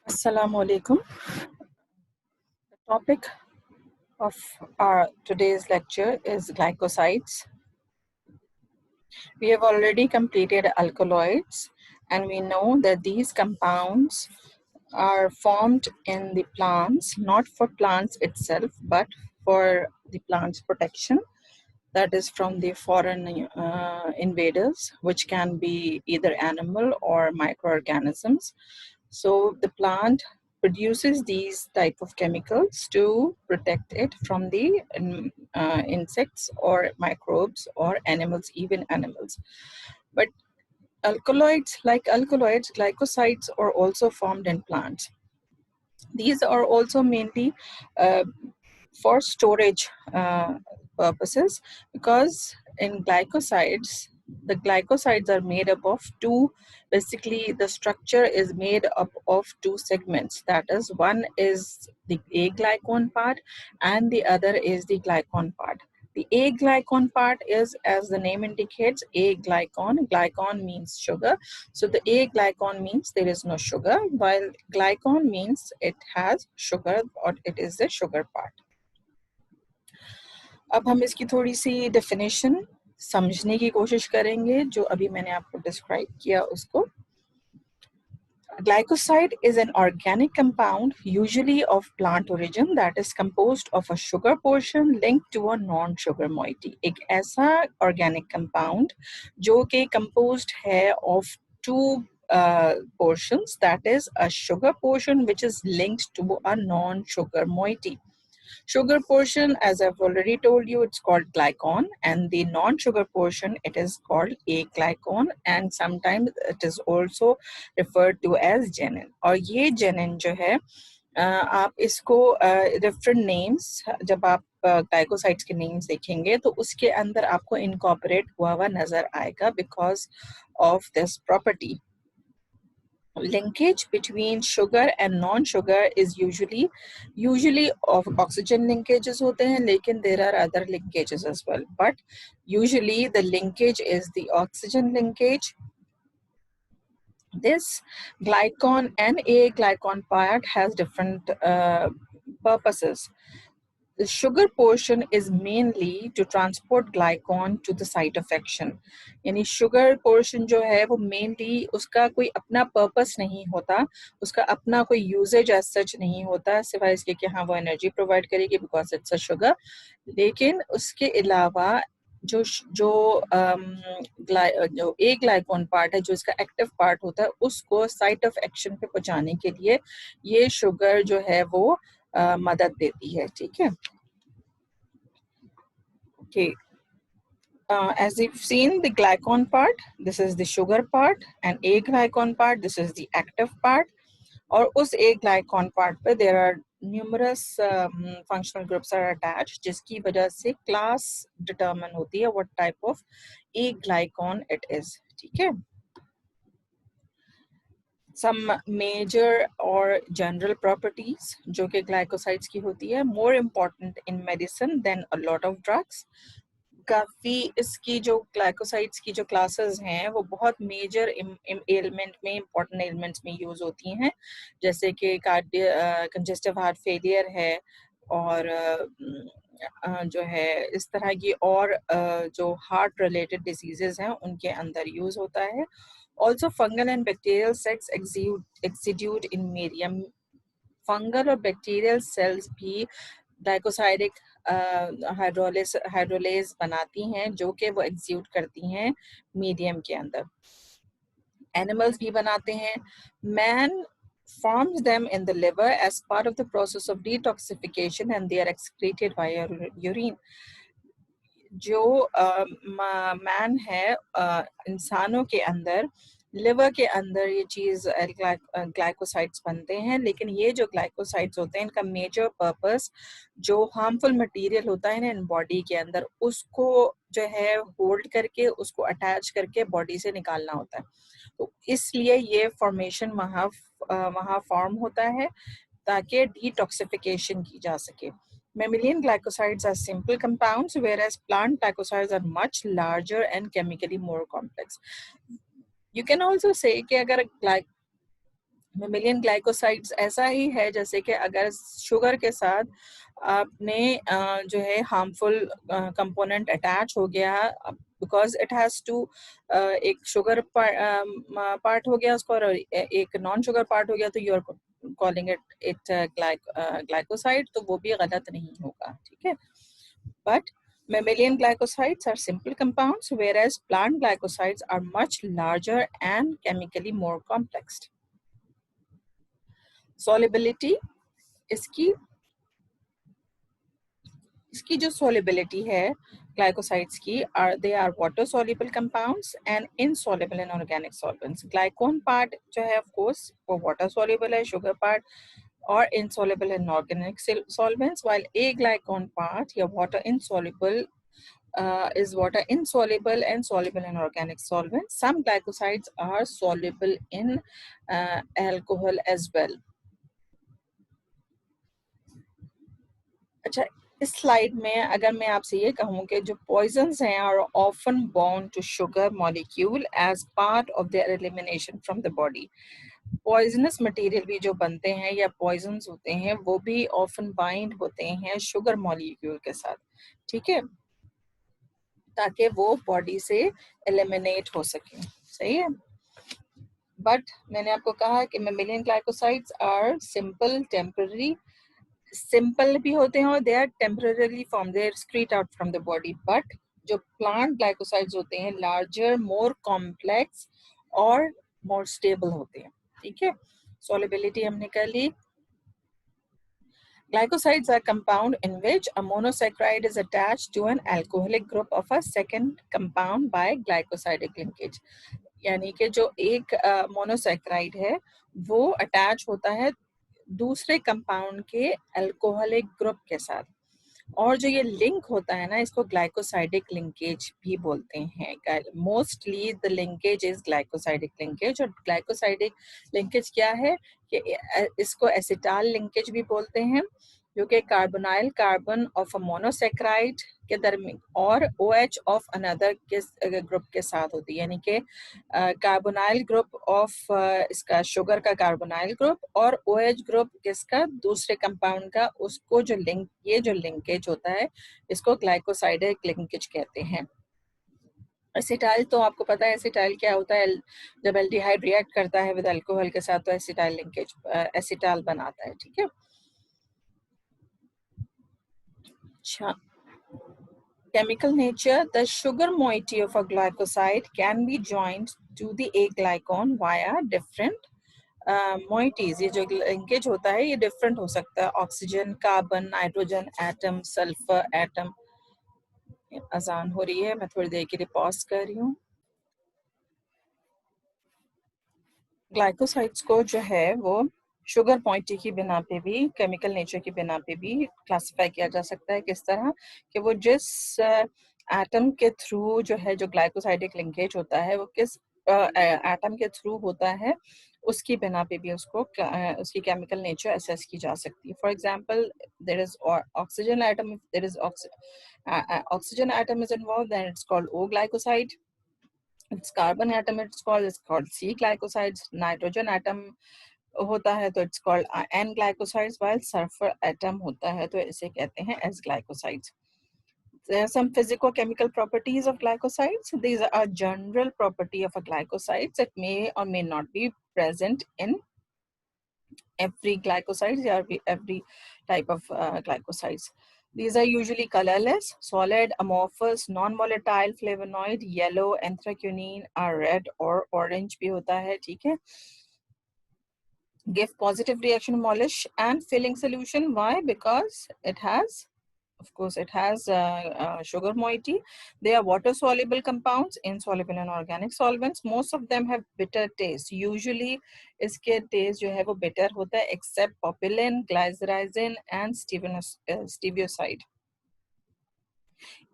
Assalamu alaikum. The topic of our today's lecture is glycosides. We have already completed alkaloids, and we know that these compounds are formed in the plants, not for plants itself, but for the plant's protection. That is from the foreign invaders, which can be either animal or microorganisms. So the plant produces these type of chemicals to protect it from the insects or microbes or animals, even animals. But alkaloids, glycosides are also formed in plants. These are also mainly uh, for storage purposes, because in glycosides, the glycosides are made up of two. Basically, the structure is made up of two segments. That is, one is the aglycone part and the other is the glycone part. The aglycone part is, as the name indicates, aglycone. Glycone means sugar. So the aglycone means there is no sugar, while glycone means it has sugar, or it is the sugar part. अब हम इसकी थोड़ी सी definition समझने की कोशिश करेंगे जो अभी मैंने आपको डिस्क्राइब किया उसको. Glycoside is an organic compound, usually of plant origin, that is composed of a sugar portion linked to a non-sugar moiety. एक ऐसा organic compound जो कि composed है of two portions, that is a sugar portion which is linked to a non-sugar moiety. Sugar portion, as I've already told you, it's called glycon, and the non-sugar portion, it is called aglycone, and sometimes it is also referred to as genin. और ये genin जो है आप इसको different names, जब आप glycosides के names देखेंगे तो उसके अंदर आपको incorporate हुआ हुआ नजर आएगा because of this property. Linkage between sugar and non-sugar is usually of oxygen linkages होते हैं, लेकिन there are other linkages as well, but usually the linkage is the oxygen linkage. This glycon and aglycon part has different purposes. The sugar portion is mainly to transport glycon to the site of action. यानी sugar portion जो है वो mainly उसका कोई अपना purpose नहीं होता, उसका अपना कोई usage as such नहीं होता, सिवाय इसके कि हाँ वो energy provide करेगी because it's a sugar. लेकिन उसके अलावा जो एक ग्लाइकोन पार्ट है, जो इसका एक्टिव पार्ट होता है, उसको साइट ऑफ एक्शन पे पहुंचाने के लिए ये शुगर जो है वो मदद देती है. ठीक है. Okay. As you've seen, the glycon part, this is the sugar part, and aglycon part, this is the active part. और उस aglycon part पे there are numerous functional groups are attached, जिसकी वजह से class determine होती है what type of aglycon it is. ठीक है. Some major or general properties जो कि glycosides की होती है, more important in medicine than a lot of drugs. काफ़ी इसकी जो ग्लाइकोसाइड्स की जो क्लासेस हैं वो बहुत मेजर एलिमेंट में, इम्पोर्टेंट एलिमेंट्स में यूज़ होती हैं, जैसे कि कंजेस्टिव हार्ट फेलियर है और जो है इस तरह की और जो हार्ट रिलेटेड डिजीजेस हैं उनके अंदर यूज़ होता है. Also fungal and bacterial cells exude in medium. Fungal और बैक्टीरियल सेल्स भी ग्लाइकोसाइडिक हाइड्रोलेज बनाती हैं जो कि वो एग्जीक्यूट करती हैं मीडियम के अंदर. एनिमल्स भी बनाते हैं. Man forms them in the liver as part of the process of detoxification and they are excreted via urine. जो मैन है इंसानों के अंदर, लिवर के अंदर ये चीज़ ग्लाइकोसाइड्स बनते हैं, लेकिन ये जो ग्लाइकोसाइड्स होते हैं इनका मेजर पर्पस जो हार्मफुल मटेरियल होता है ना इन बॉडी के अंदर, उसको जो है होल्ड करके, उसको अटैच करके बॉडी से निकालना होता है. तो इसलिए ये फॉर्मेशन वहाँ फॉर्म होता है ताकि डिटॉक्सिफिकेशन की जा सके. Mammalian glycosides are simple compounds, whereas plant glycosides are much larger and chemically more complex. You can also say कि अगर मेमिलियन ग्लाइकोसाइड्स ऐसा ही है जैसे कि अगर शुगर के साथ आपने जो है हार्मफुल कंपोनेंट अटैच हो गया, बिकॉज इट हैज टू, एक शुगर पार्ट हो गया उसको और एक नॉन शुगर पार्ट हो गया, तो you are calling it glycoside, तो वो भी गलत नहीं होगा, ठीक है। But mammalian glycosides are simple compounds, whereas plant glycosides are much larger and chemically more complex. Solubility, इसकी इसकी जो solubility है glycosides की, they are water soluble compounds and insoluble in organic solvents. Glycone part जो है of course वो water soluble है, sugar part or insoluble in organic solvents, while aglycone part या water insoluble is water insoluble and soluble in organic solvents. Some glycosides are soluble in alcohol as well. अच्छा, इस slide में अगर मैं आपसे ये कहूँ कि जो पॉइजन्स हैं are often bound to sugar molecule as part of their elimination from the body. Poisonous material भी जो बनते हैं या पॉइजन्स होते हैं वो भी ऑफन बाइंड होते हैं शुगर मॉलिक्यूल के साथ, ठीक है, ताकि वो बॉडी से एलिमिनेट हो सके, सही है। बट मैंने आपको कहा कि mammalian glycosides are simple, temporary, simple भी होते हैं और they are temporarily form, they are secrete out from the body. But जो प्लांट ग्लाइकोसाइड्स होते हैं लार्जर, मोर कॉम्प्लेक्स और मोर स्टेबल होते हैं, ठीक है। सॉल्युबिलिटी हमने कर ली। Glycosides are compound in which a monosaccharide is attached to an alcoholic group of a second compound by glycosidic linkage. यानी कि जो एक मोनोसैक्राइड है वो अटैच होता है दूसरे कंपाउंड के अल्कोहलिक ग्रुप के साथ, और जो ये लिंक होता है ना इसको ग्लाइकोसाइडिक लिंकेज भी बोलते हैं। Mostly the linkage is glycosidic linkage. और ग्लाइकोसाइडिक लिंकेज क्या है कि इसको एसिटाल लिंकेज भी बोलते हैं, जो कि carbonyl carbon of a monosaccharide के दरमियान और OH ऑफ अनदर के ग्रुप के साथ होती है, यानी कि कार्बोनाइल ग्रुप ऑफ इसका शुगर का कार्बोनाइल ग्रुप और OH ग्रुप किसका दूसरे कंपाउंड का, उसको जो लिंक, ये जो लिंकेज होता है इसको ग्लाइकोसाइडिक लिंकेज कहते हैं। एसिटाइल तो आपको पता है एसिटाइल क्या होता है, जब एल्डिहाइड रिएक्ट करता है विद अल्कोहल के साथ तो एसिटाइल लिंकेज एसिटाल बनाता है, ठीक है। अच्छा, chemical nature, the sugar moiety of a glycoside can be joined to the aglycone via different moieties. ये जो linkage होता है ये different हो सकता है, oxygen, carbon, nitrogen atom, sulphur atom. अजान हो रही है, मैं थोड़ी देर के लिए पॉज कर रही हूँ। ग्लाइकोसाइड्स को जो है वो शुगर पॉइंटी की बिना पे भी, केमिकल नेचर की बिना पे भी क्लासिफाई किया जा सकता है। किस तरह कि वो जिस एटम के थ्रू जो है जो ग्लाइकोसाइडिक लिंकेज होता है वो किस एटम के थ्रू होता है उसकी बिना पे भी उसको उसकी केमिकल नेचर असेस की जा सकती है। For example, there is oxygen atom, if there is oxygen atom is involve then it's called O glycoside. It's carbon atom, it's called C glycosides. Nitrogen atom होता है तो it's called N glycosides, while sulfur atom होता है तो इसे कहते हैं S glycosides. There are some physicochemical properties of glycosides. These are general property of a glycosides that may or may not be present in every glycosides or every type of glycosides. These are usually colorless, solid, amorphous, non-volatile, flavonoid, yellow, anthraquinone are red or orange भी होता है, ठीक है. Give positive reaction molish and filling solution. Why? Because it has, of course, it has sugar moiety. They are water soluble compounds, insoluble in organic solvents. Most of them have bitter taste. Usually, इसके taste जो है वो bitter होता है, except populin, glycyrrhizin and stevioside.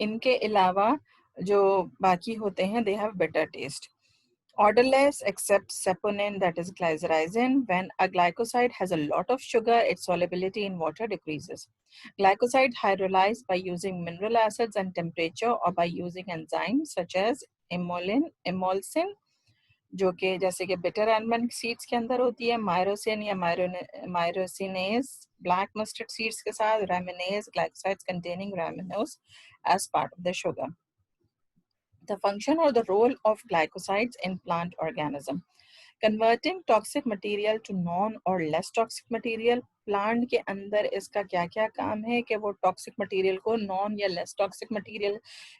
इनके अलावा जो बाकी होते हैं, they have bitter taste. Odorless except saponin, that is glycyrrhizin. When a glycoside has a lot of sugar, its solubility in water decreases. Glycoside hydrolyze by using mineral acids and temperature or by using enzymes such as emulsin, जो कि जैसे कि bitter almond seeds के अंदर होती है, मायरोसिन या मायरोसिनेज black mustard seeds के साथ, rhamnase glycosides containing rhamnose as part of the sugar. The function or the role of glycosides in plant organism. Converting toxic material to non or less toxic material. Plant के अंदर इसका क्या क्या काम है कि वो टॉक्सिक मटेरियल को नॉन या लेस टॉक्सिक मटेरियल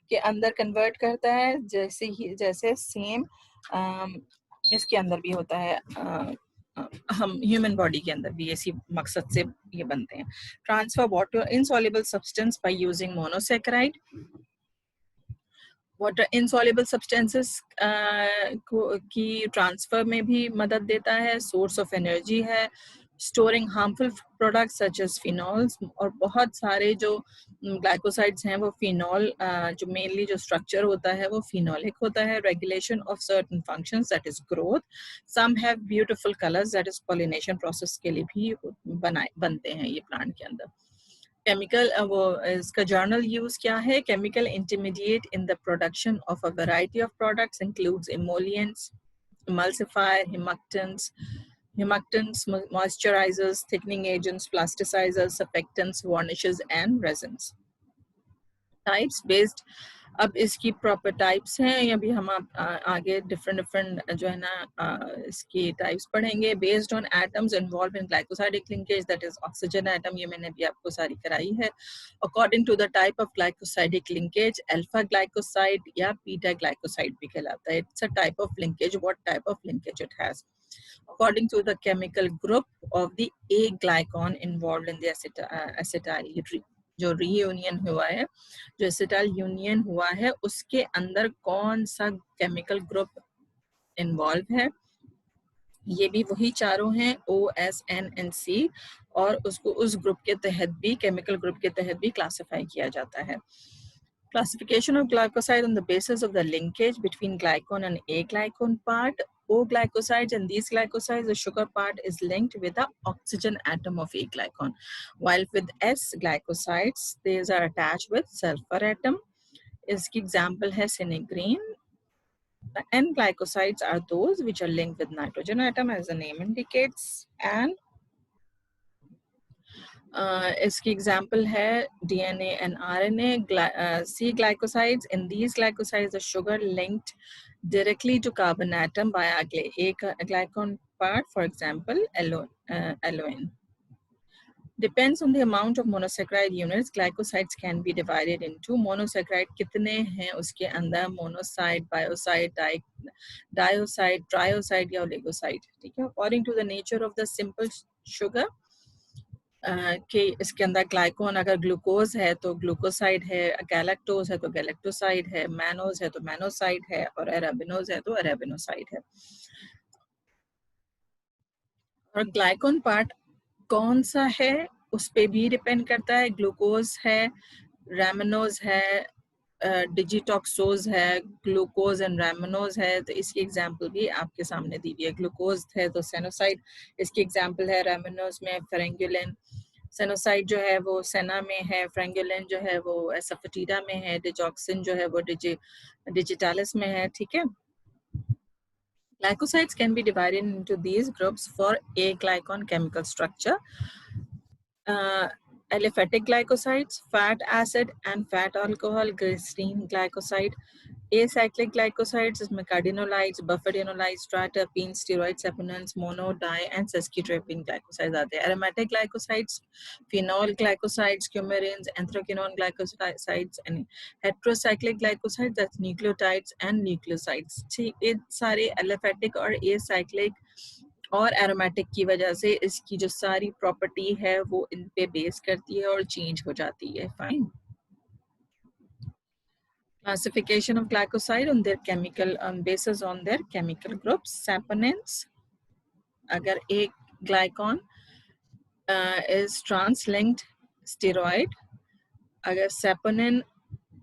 के अंदर कन्वर्ट करता है, जैसे सेम इसके अंदर भी होता है, हम ह्यूमन बॉडी के अंदर भी इसी मकसद से ये बनते हैं. Transfer water insoluble substance by using monosaccharide. Water insoluble substances की ट्रांसफर में भी मदद देता है. सोर्स ऑफ एनर्जी है. Storing harmful products such as phenols. और बहुत सारे जो ग्लाइकोसाइड्स हैं वो फिनॉल, जो मेनली जो स्ट्रक्चर होता है वो फिनॉलिक होता है. Regulation of certain functions that is growth. Some have beautiful colours that is pollination process के लिए भी बनते हैं ये प्लांट के अंदर. केमिकल वो इसका जर्नल यूज क्या है? Chemical intermediate in the production of a variety of products includes emollients, emulsifier, humectants, moisturizers, thickening agents, plasticizers, surfactants, varnishes and resins. Types based, अब इसकी प्रॉपर टाइप्स हैं. अभी हम आगे डिफरेंट जो है ना इसकी टाइप्स पढ़ेंगे. Based on atoms involve in glycosidic linkage, that is oxygen atom, ये मैंने भी आपको सारी कराई है. According to the type of glycosidic linkage, alpha glycoside या बीटा ग्लाइकोसाइड भी कहलाता है. It's a type of linkage. What type of linkage it has? According to the chemical group of the A glycon involved in the acetyl जो reunion हुआ है, जो acetyl union हुआ है, उसके अंदर कौन सा केमिकल ग्रुप इन्वॉल्व है? ये भी वही चारों हैं, OSNNC, और उसको उस ग्रुप के तहत भी, केमिकल ग्रुप के तहत भी क्लासिफाई किया जाता है. Classification of glycoside on the basis of the linkage between glycon and A glycon part. O glycosides and these glycosides, the sugar part is linked with the oxygen atom of A glycon, while with S glycosides, these are attached with sulfur atom. इसकी example है cinegrine. The N glycosides are those which are linked with nitrogen atom, as the name indicates, and इसकी example है DNA and RNA. C glycosides. In these glycosides, the sugar linked directly to carbon atom by a glycon part, for example, alloin. Depends on the amount of monosaccharide units. Glycosides can be divided into. Monosaccharide कितने हैं उसके अंदर? Monocyte, biocide, डायोसाइड, ट्रायोसाइड या ओलिगोसाइड. ठीक है. According to the nature of the simple sugar, कि इसके अंदर ग्लाइकोन, अगर ग्लूकोज है तो ग्लूकोसाइड है, गैलेक्टोज है तो गैलेक्टोसाइड है, मैनोज है तो मैनोसाइड है, और अरेबिनोज है तो अरेबिनोसाइड है. और ग्लाइकोन पार्ट कौन सा है उस पे भी डिपेंड करता है. ग्लूकोज है, रैमिनोज है, डिजिटॉक्सोज है, ग्लूकोज एंड रैमिनोज है. तो इसकी एग्जांपल भी आपके सामने दी हुई है. ग्लूकोज है तो सेनोसाइड, इसकी एग्जांपल है. रैमिनोज में फ्रेंगुलिन. सेनोसाइड जो है वो सेना में है. फ्रेंगुलिन जो है वो एसाफेटिडा में है. डिजॉक्सिन जो है वो डिजिटालिस में है. ठीक है. Glycosides can be divided into these groups for A glycon chemical structure. Aliphatic glycosides, fat acid and fat alcohol, glycerine glycoside. Acyclic glycosides is cardenolides, bufadienolides, straterpenes, steroid saponins, mono, di, and sesquiterpene glycosides are there. Aromatic glycosides, phenol glycosides, coumarins, anthraquinone glycosides, and heterocyclic glycosides, that's nucleotides and nucleosides. ये सारे aliphatic और acyclic और aromatic की वजह से इसकी जो सारी प्रॉपर्टी है वो इन पे बेस करती है और चेंज हो जाती है. Fine. Classification of glycoside on their chemical basis on their chemical groups. Saponins, अगर एक glycon is trans-linked steroid, अगर saponin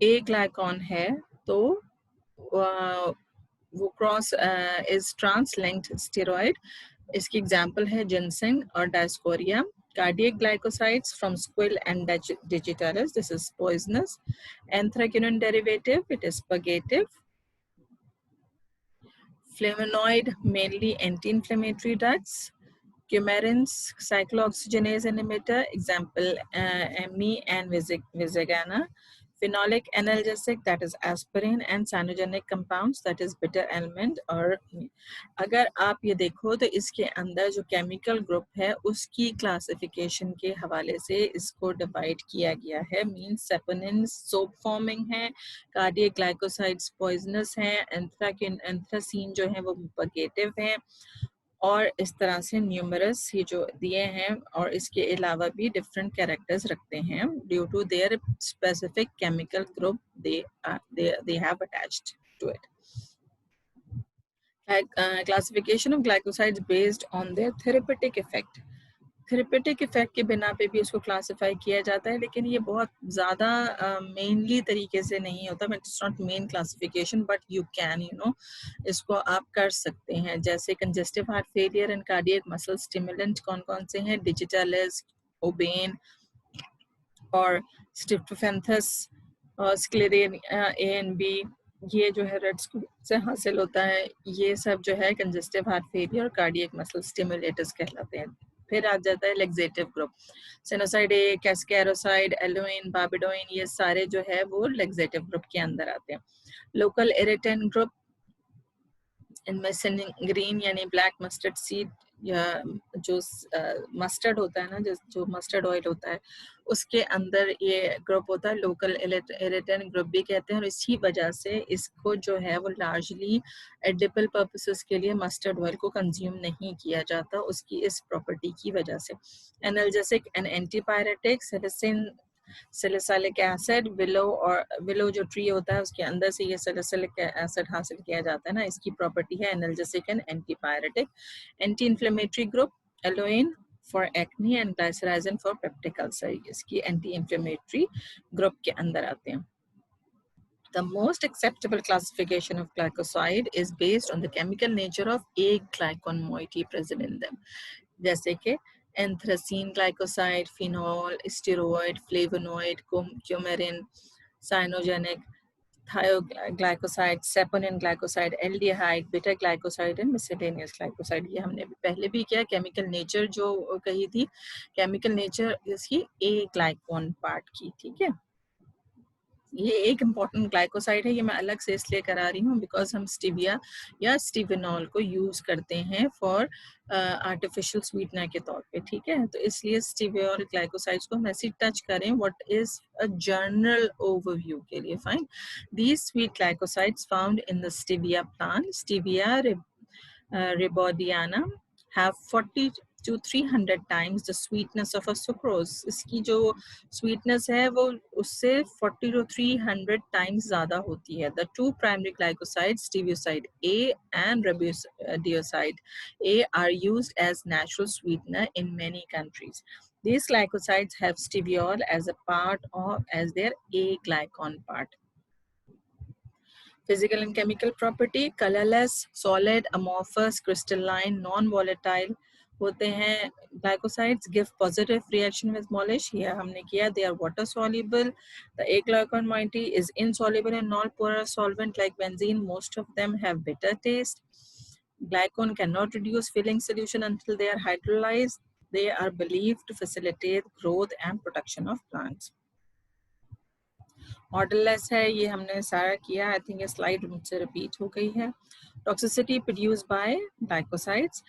A glycon है तो वो cross is trans-linked steroid. इसकी एग्जाम्पल है जिनसिन और Dioscorea. Cardiac glycosides from squill and digitalis, this is poisonous. Anthraquinone derivative, it is purgative. Flavonoid, mainly anti-inflammatory drugs. Coumarins, cyclooxygenase inhibitor, example Amni and Visagana. Phenolic analgesic, that is aspirin, and cyanogenic compounds, that is bitter almond. और अगर आप ये देखो तो इसके अंदर जो chemical group है उसकी क्लासिफिकेशन के हवाले से इसको डिवाइड किया गया है. मींस सेपोनिन सोप फॉर्मिंग है, कार्डियक ग्लाइकोसाइड्स पॉइजनस हैं, एंथ्रासीन जो है वो प्रोपेगेटिव हैं, और इस तरह से न्यूमरस ये जो दिए हैं, और इसके अलावा भी डिफरेंट कैरेक्टर्स रखते हैं due to their specific chemical group they have attached to it. Classification of glycosides based on their therapeutic effect. Therapeutic effect के बिना पे भी उसको क्लासिफाई किया जाता है, लेकिन ये बहुत ज़्यादा मेनली तरीके से नहीं होता. But it's not main classification, but you can इसको आप कर सकते हैं. जैसे congestive heart failure and cardiac muscle stimulant कौन कौन से हैं? डिजिटालिस, ओबेन और स्टिप्टोफेंथस और स्क्लेरेन ए एंड बी. ये जो है रेड स्कूल से हासिल होता है. ये सब जो है कंजेस्टिव हार्ट फेलियर और कार्डियक मसल स्टिमुलेटर्स कहलाते हैं. फिर आ जाता है लेग्जेटिव ग्रुप. सेनोसाइड ए, कैस्केरोसाइड, एलोइन, बाबिडोइन, ये सारे जो है वो लेग्जेटिव ग्रुप के अंदर आते हैं. लोकल इरिटेंट ग्रुप, इनमें ग्रीन यानी ब्लैक मस्टर्ड सीड, या जो मस्टर्ड होता है ना, जो मस्टर्ड ऑयल होता है उसके अंदर ये ग्रुप होता है. लोकल इरिटेंट ग्रुप भी कहते हैं, और इसी वजह से इसको जो है वो लार्जली एडिबल पर्पसेस के लिए मस्टर्ड ऑयल को कंज्यूम नहीं किया जाता, उसकी इस प्रॉपर्टी की वजह से. Analgesic and antipyretic, salicylic acid, willow जो ट्री होता है उसके अंदर से ये सैलिसिलिक एसिड हासिल किया जाता है ना, इसकी प्रॉपर्टी है analgesic and antipyretic. Anti inflammatory group, aloin for acne and glycyrrhizin for peptic ulcer, इसकी एंटी इन्फ्लेमेटरी ग्रुप के अंदर आते हैं. The most acceptable classification of glycoside is based on the chemical nature of a glycon moiety present in them. जैसे कि anthracene glycoside, phenol, steroid, flavonoid, coumarin, cyanogenic, thioglycoside, saponin glycoside, aldehyde, beta glycoside and miscellaneous glycoside. ये हमने पहले भी किया. Chemical nature जो कही थी, केमिकल नेचर इसकी ए ग्लाइकॉन पार्ट की. ठीक है, ये एक इम्पॉर्टेंट ग्लाइकोसाइड है. ये मैं अलग से इसलिए करा रही हूँ बिकॉज हम स्टीविया या स्टीविनॉल को यूज करते हैं फॉर आर्टिफिशियल स्वीटनर के तौर पे. ठीक है, तो इसलिए स्टीविया और ग्लाइकोसाइड्स को हम ऐसे टच करें what is a general overview के लिए. Fine. These sweet glycosides found in the stevia plant, stevia rebaudiana, have 40 to 300 times the sweetness of a sucrose. इसकी जो sweetness है वो उससे 40 to 300 times ज़्यादा होती है. The two primary glycosides, stevoside A and riboside A, are used as natural sweetener in many countries. These glycosides have steviol as a part of as their A glycon part. Physical and chemical property, colorless, solid, amorphous, crystalline, non-volatile होते हैं. Glycosides give positive reaction with molish. ये हमने किया. They are water soluble. The A glycon moiety is insoluble in non-porous solvent like benzene. Most of them have bitter taste. Glycone cannot reduce filling solution until they are hydrolyzed. They are believed to facilitate growth and production of plants. Odourless है, ये हमने सारा किया. I think ये slide मुझसे repeat हो गई है. टॉक्सिसिटी प्रोड्यूस बाय ग्लाइकोसाइड्स,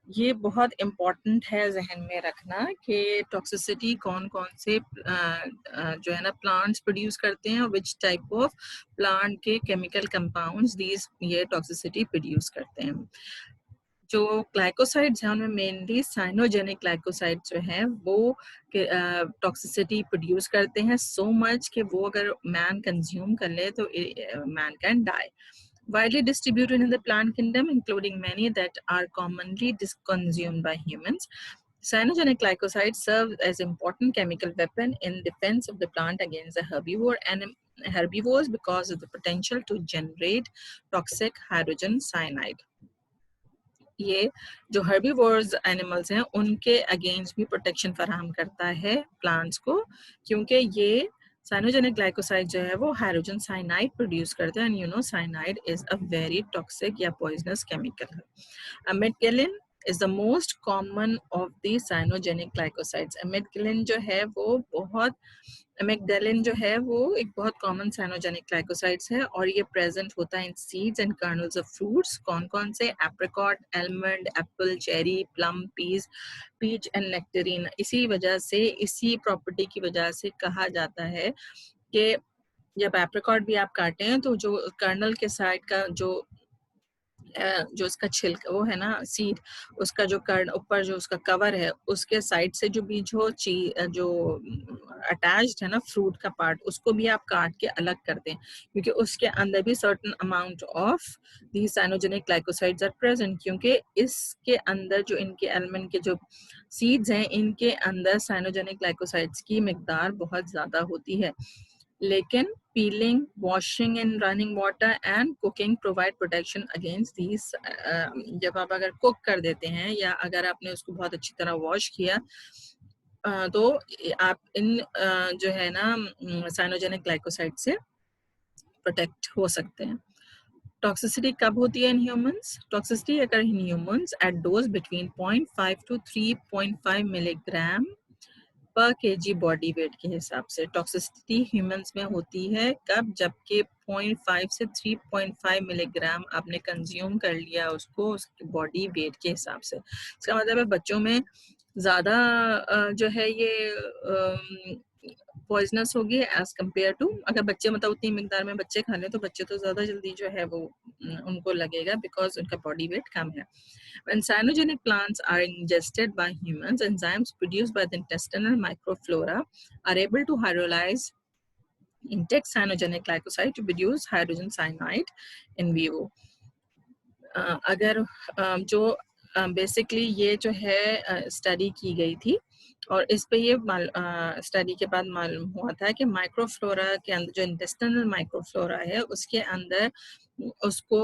ये बहुत इम्पॉर्टेंट है जहन में रखना कि टॉक्सिसिटी कौन कौन से जो है ना प्लांट्स प्रोड्यूस करते हैं और विच टाइप ऑफ प्लांट के केमिकल कंपाउंड्स दीज ये टॉक्सिसिटी प्रोड्यूस करते हैं. जो ग्लाइकोसाइड्स हैं उनमें मेनली साइनोजेनिक ग्लाइकोसाइड जो हैं वो टॉक्सिसिटी प्रोड्यूस करते हैं सो मच कि वो अगर मैन कंज्यूम कर ले तो man can die. Widely distributed in the plant kingdom, including many that are commonly consumed by humans. Cyanogenic glycosides serve as important chemical weapon in defense of the plant against the herbivores because of the potential to generate toxic hydrogen cyanide. ये जो herbivores animals हैं उनके against भी protection फराहम करता है plants को, क्योंकि ये साइनोजेनिक ग्लाइकोसाइड जो है वो हाइड्रोजन साइनाइड प्रोड्यूस करते हैं and you know cyanide is a very toxic या पॉइजनस केमिकल है. अमेटगेलिन is the most common of the cyanogenic glycosides. अमेटगेलिन जो है वो बहुत अमेगडालिन जो है वो एक बहुत कॉमन साइनोजेनिक ग्लाइकोसाइड्स है और ये प्रेजेंट होता है in seeds and kernels of fruits. कौन कौन से? Apricot, almond, apple, cherry, plum, peach and nectarine. इसी वजह से, इसी प्रॉपर्टी की वजह से कहा जाता है कि जब एप्रिकॉट भी आप काटें हैं तो जो कर्नल के साइड का जो उसका छिलका वो है ना सीड, उसका जो कर्ण ऊपर जो उसका कवर है उसके साइड से जो बीज हो जो अटैच्ड है ना फ्रूट का पार्ट, उसको भी आप काट के अलग कर दें क्योंकि उसके अंदर भी certain amount of the cyanogenic glycosides are present. क्योंकि इसके अंदर जो इनके आलमंड के जो सीड्स हैं इनके अंदर साइनोजेनिक ग्लाइकोसाइड्स की मिकदार बहुत ज्यादा होती है. लेकिन peeling, washing in running water and cooking provide protection against these. जब आप अगर कुक कर देते हैं या अगर आपने उसको बहुत अच्छी तरह वॉश किया तो आप इन जो है ना साइनोजेनिक ग्लाइकोसाइड से प्रोटेक्ट हो सकते हैं. टॉक्सिसिटी कब होती है इन ह्यूमंस? टॉक्सिसिटी अगर in humans at dose between 0.5 to 3.5 milligram per kg body weight के हिसाब से. टॉक्सिसिटी ह्यूमंस में होती है कब? जबकि 0.5 से 3.5 मिलीग्राम आपने कंज्यूम कर लिया उसको उसके बॉडी वेट के हिसाब से. इसका मतलब है बच्चों में ज़्यादा जो है ये पॉइजनस होगी एज कम्पेयर टू अगर बच्चे मतलब उतनी मिकदार में बच्चे खा लें तो बच्चे तो ज़्यादा जल्दी जो है वो उनको लगेगा बिकॉज उनका बॉडी वेट कम है. When cyanogenic plants are ingested by humans, enzymes produced by the intestinal microflora are able to hydrolyze intact cyanogenic glycoside to produce hydrogen cyanide in vivo. अगर जो बेसिकली ये जो है स्टडी की गई थी और इस पे ये स्टडी के बाद मालूम हुआ था कि माइक्रोफ्लोरा के अंदर जो इंटेस्टिनल माइक्रोफ्लोरा है उसके अंदर उसको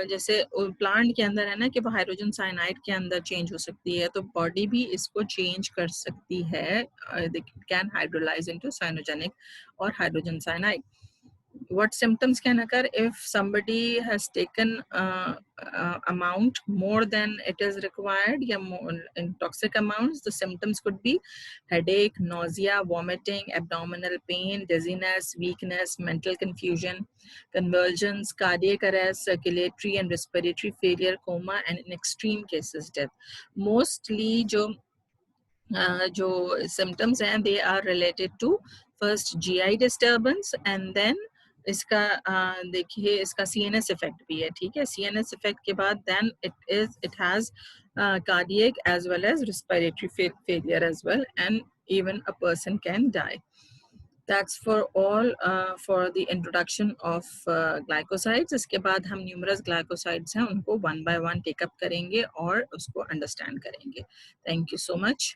जैसे प्लांट के अंदर है ना कि वो हाइड्रोजन साइनाइड के अंदर चेंज हो सकती है तो बॉडी भी इसको चेंज कर सकती है. कैन हाइड्रोलाइज इनटू साइनोजेनिक और hydrogen cyanide. What symptoms can occur if somebody has taken amount more than it is required? Yeah, more in toxic amounts. The symptoms could be headache, nausea, vomiting, abdominal pain, dizziness, weakness, mental confusion, convulsions, cardiac arrest, circulatory and respiratory failure, coma, and in extreme cases death. Mostly जो symptoms हैं they are related to first GI disturbance and then इसका देखिए इसका CNS effect भी है. ठीक है, CNS effect के बाद then it has cardiac as well as respiratory failure as well and even a person can die. That's for all for the introduction of glycosides. इसके बाद हम numerous glycosides हैं उनको one by one take up करेंगे और उसको understand करेंगे. Thank you so much.